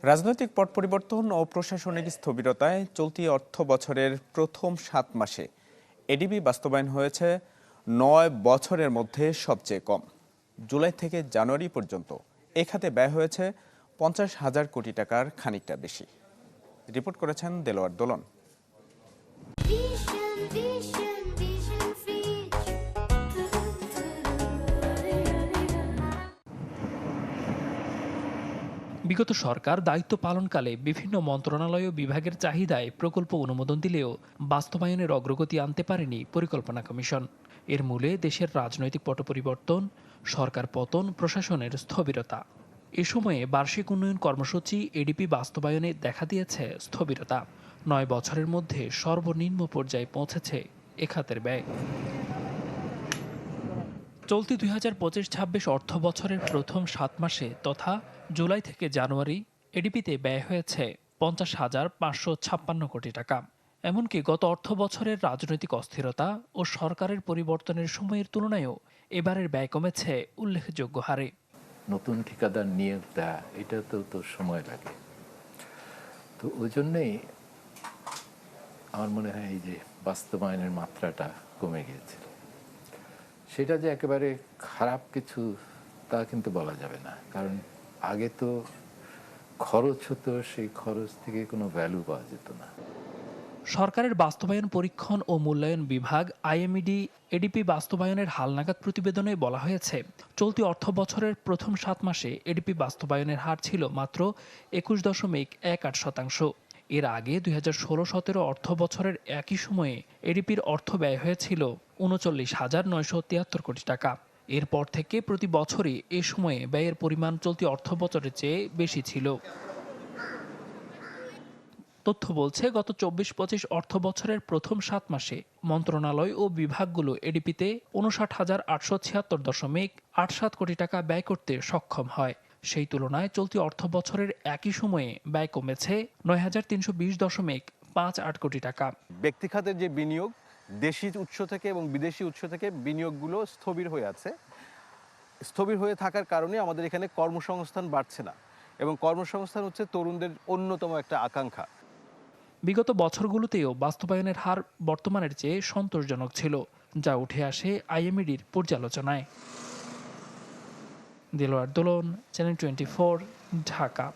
রাজনৈতিক পট পরিবর্তন ও প্রশাসনিক স্থবিরতায় চলতি অর্থ বছরের প্রথম ৭ মাসে এডিবি বাস্তবায়ন হয়েছে ৯ বছরের মধ্যে সবচেয়ে কম। জুলাই থেকে জানুয়ারি পর্যন্ত এ খাতে ব্যয় হয়েছে ৫০,০০০ কোটি টাকার খানিকটা বেশি। রিপোর্ট করেছেন দেলোয়ার দোলন। বিগত সরকার দায়িত্ব পালনকালে বিভিন্ন মন্ত্রণালয় ও বিভাগের চাহিদায় প্রকল্প অনুমোদন দিলেও বাস্তবায়নের অগ্রগতি আনতে পারেনি পরিকল্পনা কমিশন। এর মূলে দেশের রাজনৈতিক পট পরিবর্তন, সরকার পতন, প্রশাসনের স্থবিরতা। এ সময়ে বার্ষিক উন্নয়ন কর্মসূচি এডিপি বাস্তবায়নে দেখা দিয়েছে স্থবিরতা। ৯ বছরের মধ্যে সর্বনিম্ন পর্যায়ে পৌঁছেছে এ খাতের ব্যয়। চলতি ২০২৫-২৬ অর্থ বছরের প্রথম ৭ মাসে তথা জুলাই থেকে জানুয়ারি এডিপিতে ব্যয় হয়েছে ৫০,৫৫৬ কোটি টাকা। এমনকি গত অর্থ বছরের রাজনৈতিক অস্থিরতা ও সরকারের পরিবর্তনের সময়ের তুলনায়ও এবারের ব্যয় কমেছে উল্লেখযোগ্য হারে। নতুন ঠিকাদার নিয়োগ দেয়া এটাতেও তো সময় লাগে, তো ওই জন্যেই আমার মনে হয় এই যে বাস্তবায়নের মাত্রাটা কমে গিয়েছিল। সেটা যে একেবারে খারাপ কিছু তা কিন্তু বলা যাবে না, কারণ আগে তো খরচ হতো, সেই খরচ থেকে কোনো ভ্যালু পাওয়া যেত না। সরকারের বাস্তবায়ন পরীক্ষণ ও মূল্যায়ন বিভাগ আইএমইডি এডিপি বাস্তবায়নের হালনাগাদ প্রতিবেদনে বলা হয়েছে, চলতি অর্থ বছরের প্রথম ৭ মাসে এডিপি বাস্তবায়নের হার ছিল মাত্র ২১.18%। এর আগে ২০১৬-১৭ অর্থ বছরের একই সময়ে এডিপির অর্থ ব্যয় হয়েছিল ৩৯,৯৭৩ কোটি টাকা। এরপর থেকে প্রতি বছরই এ সময়ে ব্যয়ের পরিমাণ চলতি অর্থ বছরের চেয়ে বেশি ছিল। তথ্য বলছে, গত ২৪-২৫ অর্থ বছরের প্রথম ৭ মাসে মন্ত্রণালয় ও বিভাগগুলো এডিপিতে ৫৯,৮৭৬.৮৭ কোটি টাকা ব্যয় করতে সক্ষম হয়। সেই তুলনায় চলতি অর্থ বছরের একই সময়ে ব্যয় কমেছে ৯,৩২০.৫৮ কোটি টাকা। ব্যক্তি খাতের যে বিনিয়োগ দেশি উৎস থেকে এবং বিদেশি উৎস থেকে বিনিয়োগগুলো স্থবির হয়ে আছে। স্থবির হয়ে থাকার কারণে আমাদের এখানে কর্মসংস্থান বাড়ছে না, এবং কর্মসংস্থান হচ্ছে তরুণদের অন্যতম একটা আকাঙ্ক্ষা। বিগত বছরগুলোতেও বাস্তবায়নের হার বর্তমানের চেয়ে সন্তোষজনক ছিল, যা উঠে আসে আইএমইডির পর্যালোচনায়। দেলোয়ার দোলন, চ্যানেল 24, ঢাকা।